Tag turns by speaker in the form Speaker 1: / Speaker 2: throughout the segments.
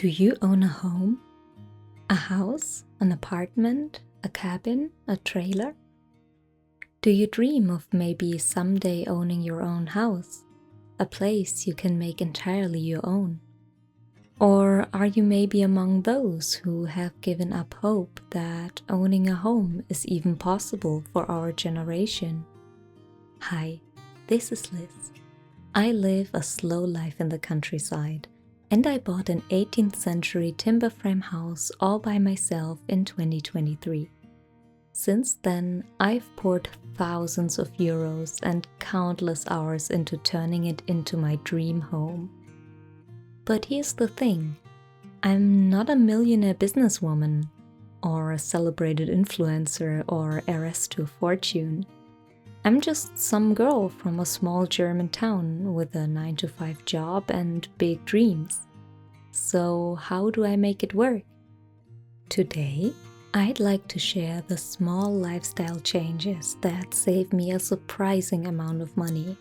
Speaker 1: Do you own a home? A house? An apartment? A cabin? A trailer? Do you dream of maybe someday owning your own house? A place you can make entirely your own? Or are you maybe among those who have given up hope that owning a home is even possible for our generation? Hi, this is Liz. I live a slow life in the countryside, and I bought an 18th century timber frame house all by myself in 2023. Since then, I've poured thousands of euros and countless hours into turning it into my dream home. But here's the thing, I'm not a millionaire businesswoman, or a celebrated influencer, or heiress to fortune. I'm just some girl from a small German town with a 9-to-5 job and big dreams. So how do I make it work? Today, I'd like to share the small lifestyle changes that save me a surprising amount of money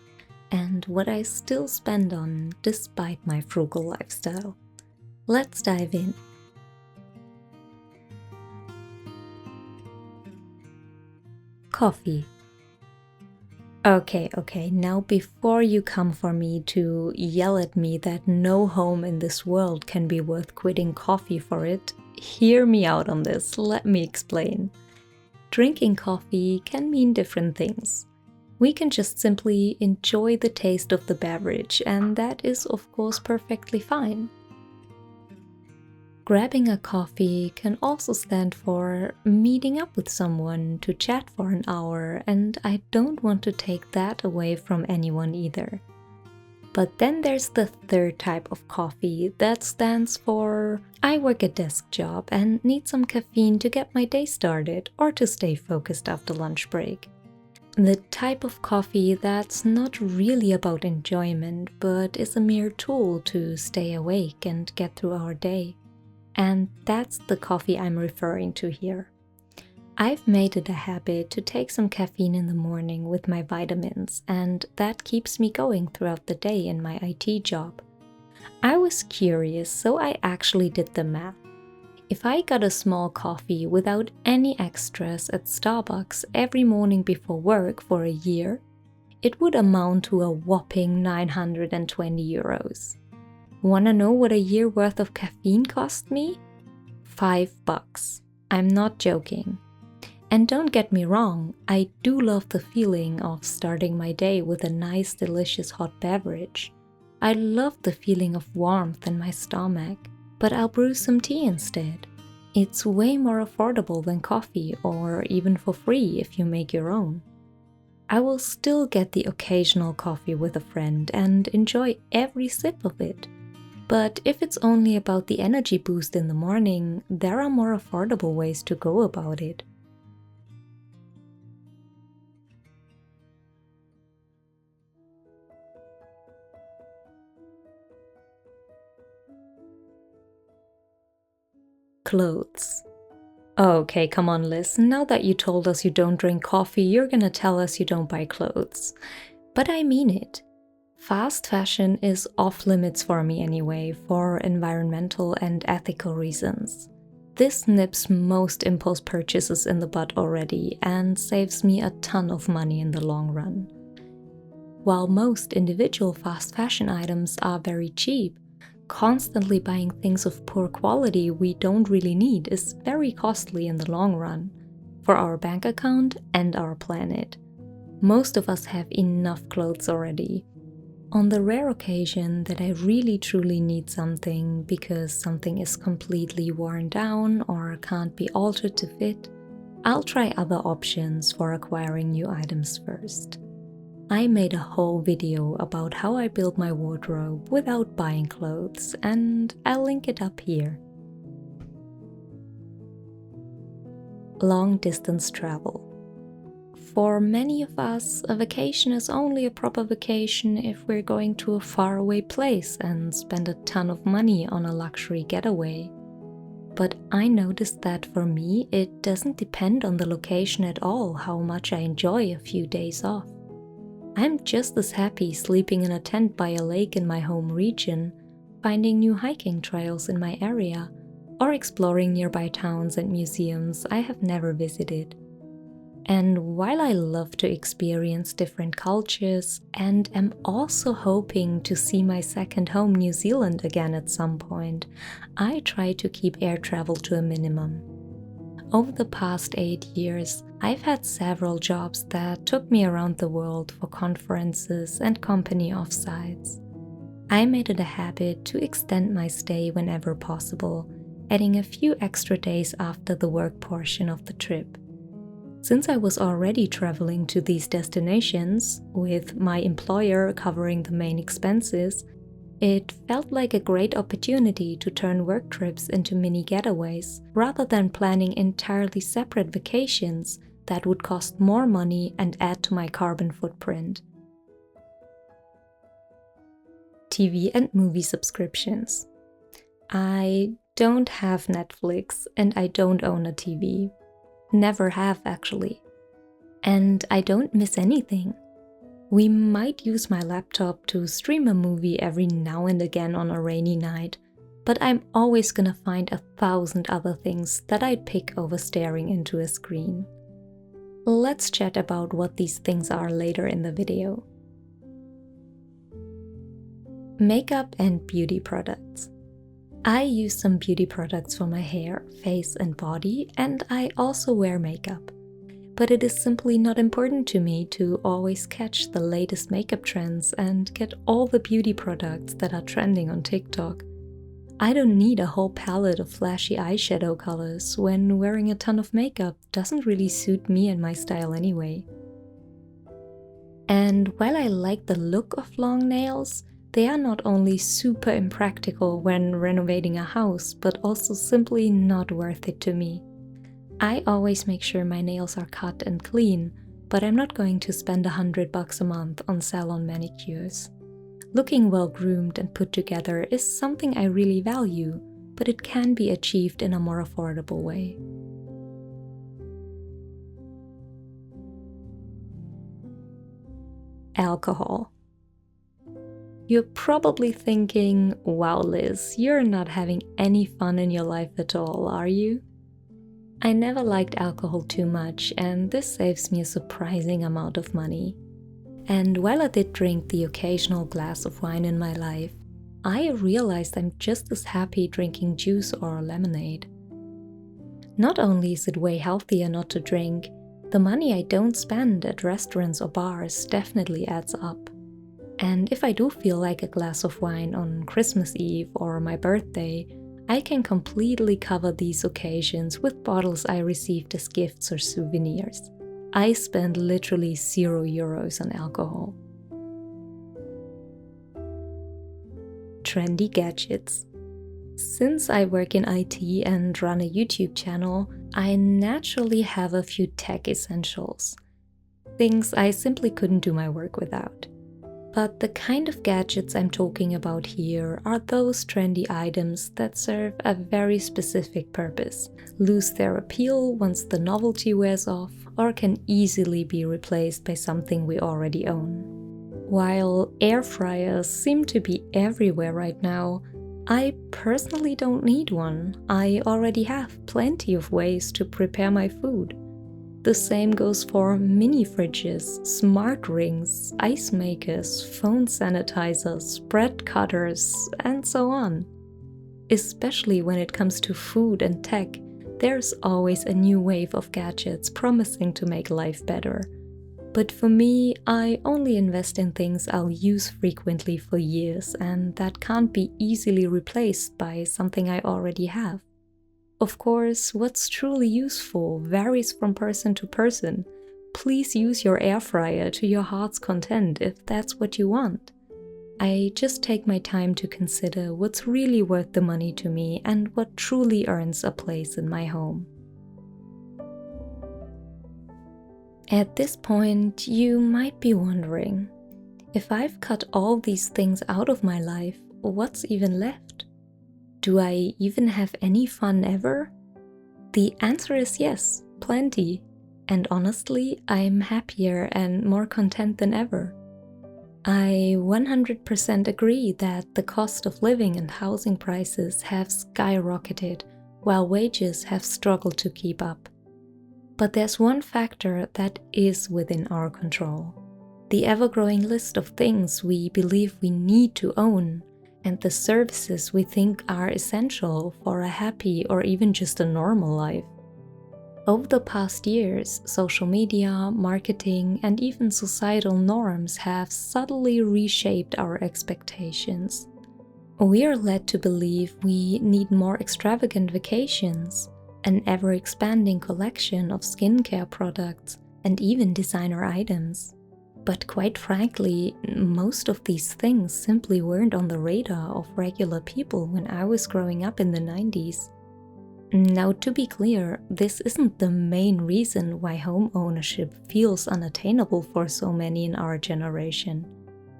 Speaker 1: and what I still spend on despite my frugal lifestyle. Let's dive in. Coffee. Okay, now before you come for me to yell at me that no home in this world can be worth quitting coffee for it, hear me out on this, let me explain. Drinking coffee can mean different things. We can just simply enjoy the taste of the beverage, and that is of course perfectly fine. Grabbing a coffee can also stand for meeting up with someone to chat for an hour, and I don't want to take that away from anyone either. But then there's the third type of coffee that stands for I work a desk job and need some caffeine to get my day started or to stay focused after lunch break. The type of coffee that's not really about enjoyment, but is a mere tool to stay awake and get through our day. And that's the coffee I'm referring to here. I've made it a habit to take some caffeine in the morning with my vitamins, and that keeps me going throughout the day in my IT job. I was curious, so I actually did the math. If I got a small coffee without any extras at Starbucks every morning before work for a year, it would amount to a whopping 920 euros. Wanna know what a year worth of caffeine cost me? $5. I'm not joking. And don't get me wrong, I do love the feeling of starting my day with a nice, delicious hot beverage. I love the feeling of warmth in my stomach, but I'll brew some tea instead. It's way more affordable than coffee, or even for free if you make your own. I will still get the occasional coffee with a friend and enjoy every sip of it. But if it's only about the energy boost in the morning, there are more affordable ways to go about it. Clothes. Okay, come on Liz, now that you told us you don't drink coffee, you're gonna tell us you don't buy clothes. But I mean it. Fast fashion is off limits for me anyway, for environmental and ethical reasons. This nips most impulse purchases in the bud already and saves me a ton of money in the long run. While most individual fast fashion items are very cheap, constantly buying things of poor quality we don't really need is very costly in the long run, for our bank account and our planet. Most of us have enough clothes already. On the rare occasion that I really truly need something because something is completely worn down or can't be altered to fit, I'll try other options for acquiring new items first. I made a whole video about how I build my wardrobe without buying clothes, and I'll link it up here. Long distance travel. For many of us, a vacation is only a proper vacation if we're going to a faraway place and spend a ton of money on a luxury getaway. But I noticed that for me, it doesn't depend on the location at all how much I enjoy a few days off. I'm just as happy sleeping in a tent by a lake in my home region, finding new hiking trails in my area, or exploring nearby towns and museums I have never visited. And while I love to experience different cultures and am also hoping to see my second home, New Zealand, again at some point, I try to keep air travel to a minimum. Over the past 8 years, I've had several jobs that took me around the world for conferences and company offsites. I made it a habit to extend my stay whenever possible, adding a few extra days after the work portion of the trip. Since I was already traveling to these destinations, with my employer covering the main expenses, it felt like a great opportunity to turn work trips into mini getaways, rather than planning entirely separate vacations that would cost more money and add to my carbon footprint. TV and movie subscriptions. I don't have Netflix and I don't own a TV. Never have, actually. And I don't miss anything. We might use my laptop to stream a movie every now and again on a rainy night, but I'm always gonna find 1,000 other things that I'd pick over staring into a screen. Let's chat about what these things are later in the video. Makeup and beauty products. I use some beauty products for my hair, face and body, and I also wear makeup. But it is simply not important to me to always catch the latest makeup trends and get all the beauty products that are trending on TikTok. I don't need a whole palette of flashy eyeshadow colors when wearing a ton of makeup doesn't really suit me and my style anyway. And while I like the look of long nails, they are not only super impractical when renovating a house, but also simply not worth it to me. I always make sure my nails are cut and clean, but I'm not going to spend $100 a month on salon manicures. Looking well groomed and put together is something I really value, but it can be achieved in a more affordable way. Alcohol. You're probably thinking, wow Liz, you're not having any fun in your life at all, are you? I never liked alcohol too much, and this saves me a surprising amount of money. And while I did drink the occasional glass of wine in my life, I realized I'm just as happy drinking juice or lemonade. Not only is it way healthier not to drink, the money I don't spend at restaurants or bars definitely adds up. And if I do feel like a glass of wine on Christmas Eve or my birthday, I can completely cover these occasions with bottles I received as gifts or souvenirs. I spend literally €0 on alcohol. Trendy gadgets. Since I work in IT and run a YouTube channel, I naturally have a few tech essentials. Things I simply couldn't do my work without. But the kind of gadgets I'm talking about here are those trendy items that serve a very specific purpose, lose their appeal once the novelty wears off, or can easily be replaced by something we already own. While air fryers seem to be everywhere right now, I personally don't need one. I already have plenty of ways to prepare my food. The same goes for mini fridges, smart rings, ice makers, phone sanitizers, bread cutters, and so on. Especially when it comes to food and tech, there's always a new wave of gadgets promising to make life better. But for me, I only invest in things I'll use frequently for years, and that can't be easily replaced by something I already have. Of course, what's truly useful varies from person to person. Please use your air fryer to your heart's content if that's what you want. I just take my time to consider what's really worth the money to me and what truly earns a place in my home. At this point, you might be wondering, if I've cut all these things out of my life, what's even left? Do I even have any fun ever? The answer is yes, plenty. And honestly, I'm happier and more content than ever. I 100% agree that the cost of living and housing prices have skyrocketed while wages have struggled to keep up. But there's one factor that is within our control: the ever-growing list of things we believe we need to own and the services we think are essential for a happy or even just a normal life. Over the past years, social media, marketing, and even societal norms have subtly reshaped our expectations. We are led to believe we need more extravagant vacations, an ever-expanding collection of skincare products, and even designer items. But quite frankly, most of these things simply weren't on the radar of regular people when I was growing up in the 90s. Now, to be clear, this isn't the main reason why home ownership feels unattainable for so many in our generation.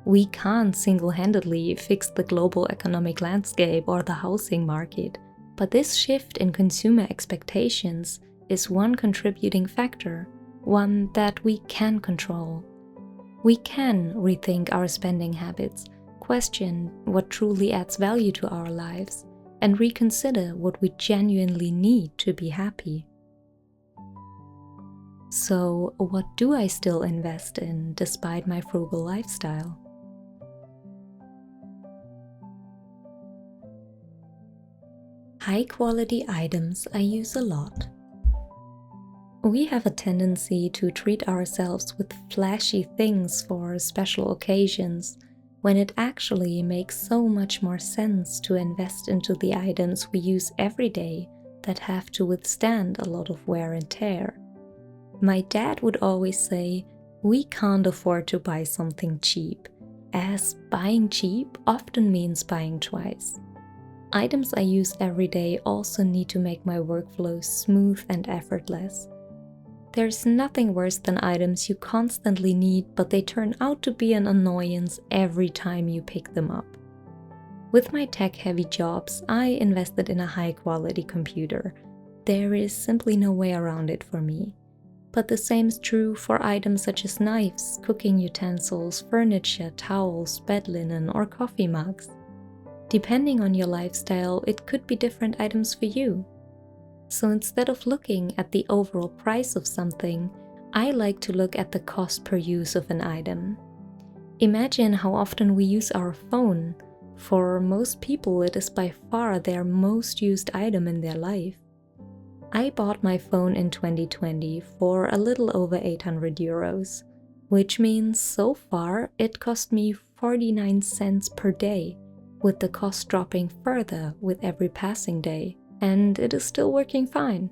Speaker 1: We can't single-handedly fix the global economic landscape or the housing market, but this shift in consumer expectations is one contributing factor, one that we can control. We can rethink our spending habits, question what truly adds value to our lives, and reconsider what we genuinely need to be happy. So, what do I still invest in despite my frugal lifestyle? High-quality items I use a lot. We have a tendency to treat ourselves with flashy things for special occasions, when it actually makes so much more sense to invest into the items we use every day that have to withstand a lot of wear and tear. My dad would always say, we can't afford to buy something cheap, as buying cheap often means buying twice. Items I use every day also need to make my workflow smooth and effortless. There's nothing worse than items you constantly need, but they turn out to be an annoyance every time you pick them up. With my tech-heavy jobs, I invested in a high-quality computer. There is simply no way around it for me. But the same is true for items such as knives, cooking utensils, furniture, towels, bed linen, or coffee mugs. Depending on your lifestyle, it could be different items for you. So instead of looking at the overall price of something, I like to look at the cost per use of an item. Imagine how often we use our phone. For most people, it is by far their most used item in their life. I bought my phone in 2020 for a little over 800 euros, which means so far it cost me 49 cents per day, with the cost dropping further with every passing day. And it is still working fine.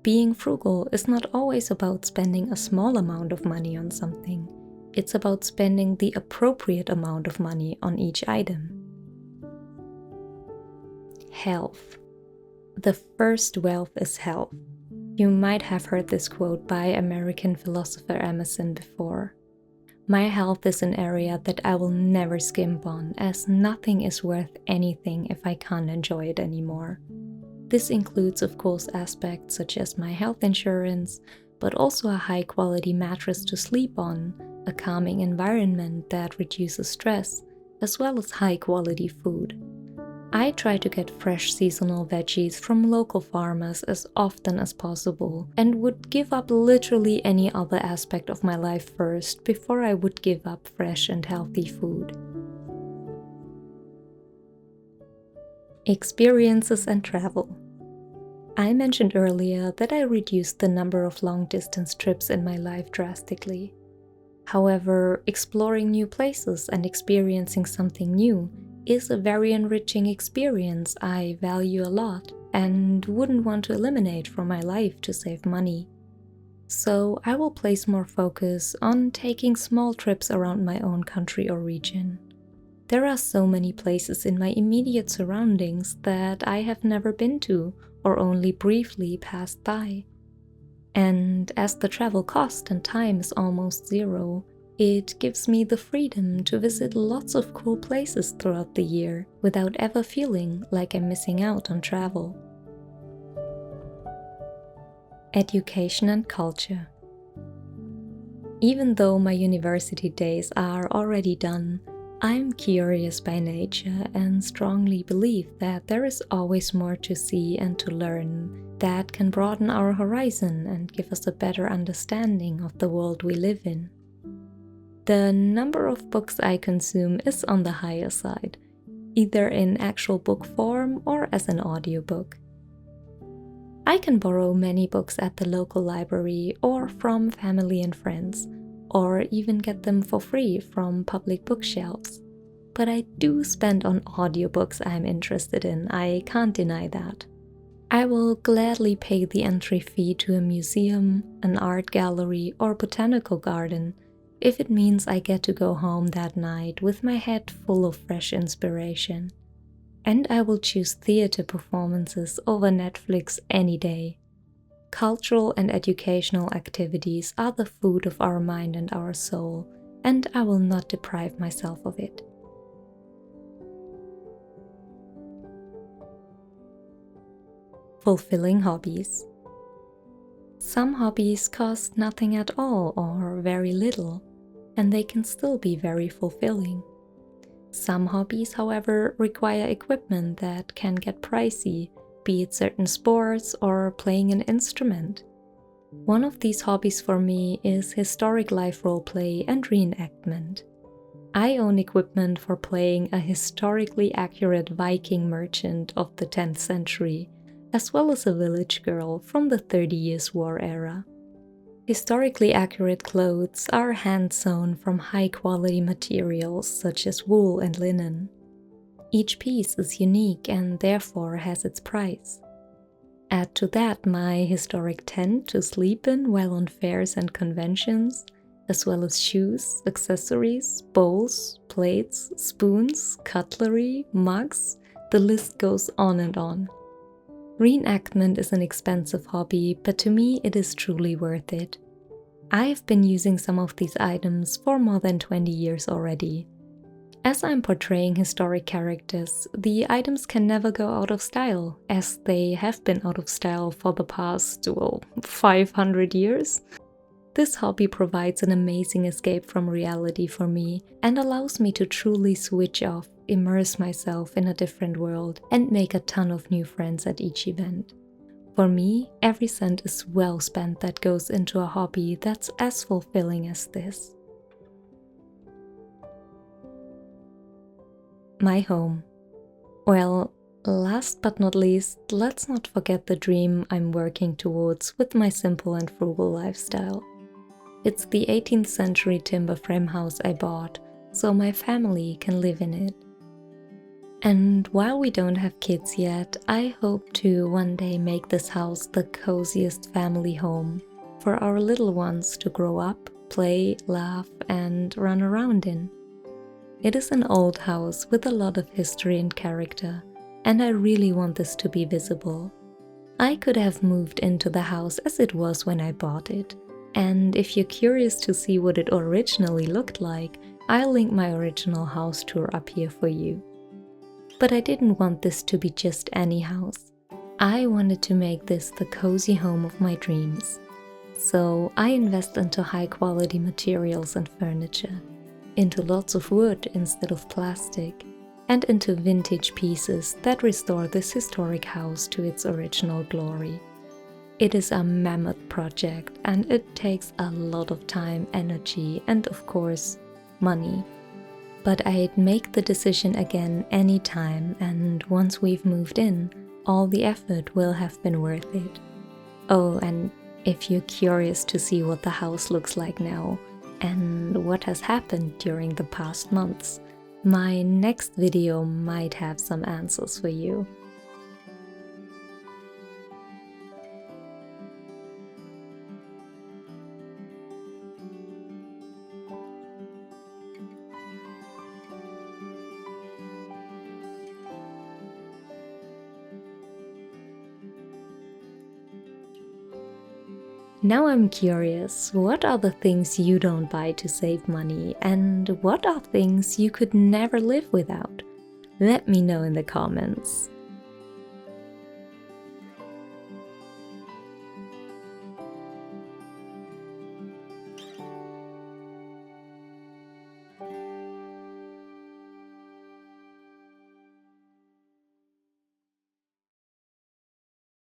Speaker 1: Being frugal is not always about spending a small amount of money on something. It's about spending the appropriate amount of money on each item. Health. The first wealth is health. You might have heard this quote by American philosopher Emerson before. My health is an area that I will never skimp on, as nothing is worth anything if I can't enjoy it anymore. This includes, of course, aspects such as my health insurance, but also a high-quality mattress to sleep on, a calming environment that reduces stress, as well as high-quality food. I try to get fresh seasonal veggies from local farmers as often as possible, and would give up literally any other aspect of my life first before I would give up fresh and healthy food. Experiences and travel. I mentioned earlier that I reduced the number of long-distance trips in my life drastically. However, exploring new places and experiencing something new is a very enriching experience I value a lot and wouldn't want to eliminate from my life to save money. So I will place more focus on taking small trips around my own country or region. There are so many places in my immediate surroundings that I have never been to or only briefly passed by. And as the travel cost and time is almost zero, it gives me the freedom to visit lots of cool places throughout the year without ever feeling like I'm missing out on travel. Education and culture. Even though my university days are already done, I'm curious by nature and strongly believe that there is always more to see and to learn that can broaden our horizon and give us a better understanding of the world we live in. The number of books I consume is on the higher side, either in actual book form or as an audiobook. I can borrow many books at the local library or from family and friends, or even get them for free from public bookshelves. But I do spend on audiobooks I'm interested in, I can't deny that. I will gladly pay the entry fee to a museum, an art gallery, or botanical garden if it means I get to go home that night with my head full of fresh inspiration. And I will choose theater performances over Netflix any day. Cultural and educational activities are the food of our mind and our soul, and I will not deprive myself of it. Fulfilling hobbies. Some hobbies cost nothing at all or very little, and they can still be very fulfilling. Some hobbies, however, require equipment that can get pricey, be it certain sports or playing an instrument. One of these hobbies for me is historic life roleplay and reenactment. I own equipment for playing a historically accurate Viking merchant of the 10th century, as well as a village girl from the 30 Years' War era. Historically accurate clothes are hand-sewn from high-quality materials such as wool and linen. Each piece is unique and therefore has its price. Add to that my historic tent to sleep in while on fairs and conventions, as well as shoes, accessories, bowls, plates, spoons, cutlery, mugs, the list goes on and on. Reenactment is an expensive hobby, but to me it is truly worth it. I've been using some of these items for more than 20 years already. As I'm portraying historic characters, the items can never go out of style, as they have been out of style for the past, 500 years. This hobby provides an amazing escape from reality for me and allows me to truly switch off, immerse myself in a different world, and make a ton of new friends at each event. For me, every cent is well spent that goes into a hobby that's as fulfilling as this. My home. Well, last but not least, let's not forget the dream I'm working towards with my simple and frugal lifestyle. It's the 18th century timber frame house I bought, so my family can live in it. And while we don't have kids yet, I hope to one day make this house the coziest family home for our little ones to grow up, play, laugh, and run around in. It is an old house with a lot of history and character, and I really want this to be visible. I could have moved into the house as it was when I bought it, and if you're curious to see what it originally looked like, I'll link my original house tour up here for you. But I didn't want this to be just any house. I wanted to make this the cozy home of my dreams. So I invest into high quality materials and furniture, into lots of wood instead of plastic, and into vintage pieces that restore this historic house to its original glory. It is a mammoth project and it takes a lot of time, energy, and of course, money. But I'd make the decision again anytime, and once we've moved in, all the effort will have been worth it. Oh, and if you're curious to see what the house looks like now, and what has happened during the past months, my next video might have some answers for you. Now I'm curious, what are the things you don't buy to save money, and what are things you could never live without? Let me know in the comments.